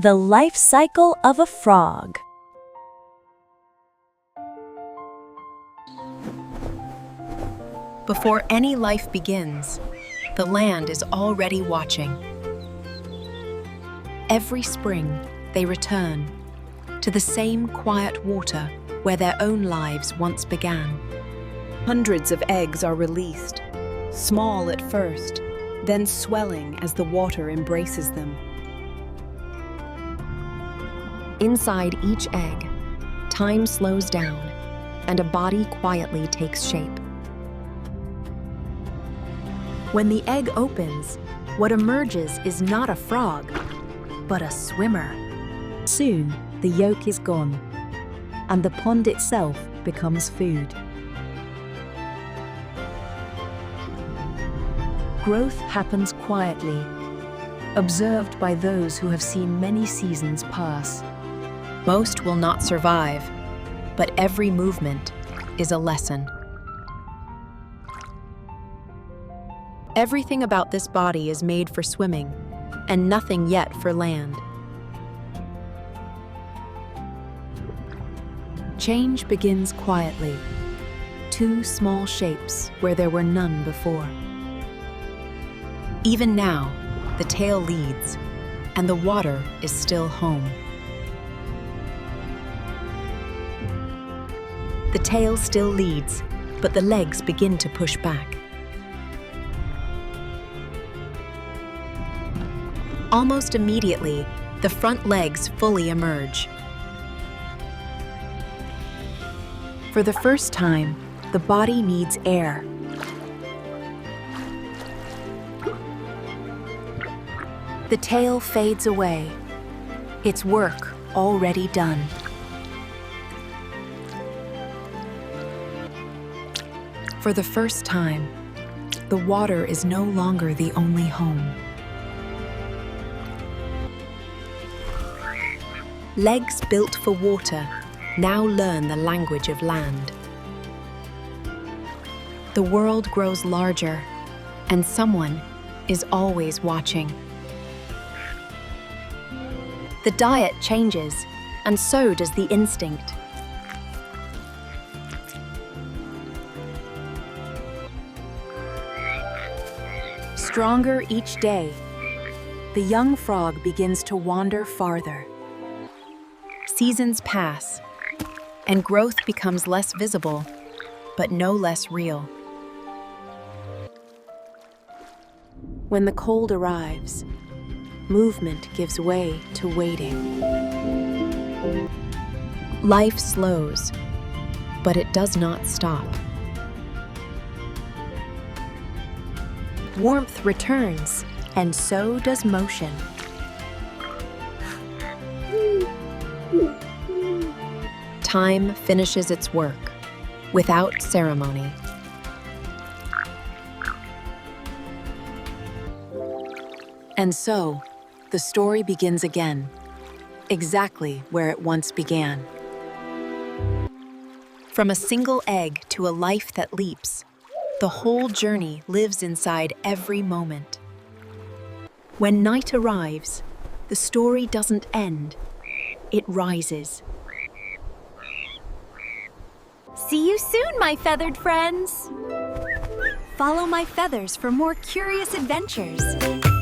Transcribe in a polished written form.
The life cycle of a frog. Before any life begins, the land is already watching. Every spring, they return to the same quiet water where their own lives once began. Hundreds of eggs are released, small at first, then swelling as the water embraces them. Inside each egg, time slows down, and a body quietly takes shape. When the egg opens, what emerges is not a frog, but a swimmer. Soon, the yolk is gone, and the pond itself becomes food. Growth happens quietly, observed by those who have seen many seasons pass. Most will not survive, but every movement is a lesson. Everything about this body is made for swimming, and nothing yet for land. Change begins quietly. Two small shapes where there were none before. Even now, the tail leads, and the water is still home. The tail still leads, but the legs begin to push back. Almost immediately, the front legs fully emerge. For the first time, the body needs air. The tail fades away, its work already done. For the first time, the water is no longer the only home. Legs built for water now learn the language of land. The world grows larger, and someone is always watching. The diet changes, and so does the instinct. Stronger each day, the young frog begins to wander farther. Seasons pass, and growth becomes less visible, but no less real. When the cold arrives, movement gives way to waiting. Life slows, but it does not stop. Warmth returns, and so does motion. Time finishes its work, without ceremony. And so, the story begins again, exactly where it once began. From a single egg to a life that leaps, the whole journey lives inside every moment. When night arrives, the story doesn't end, it rises. See you soon, my feathered friends! Follow my feathers for more curious adventures.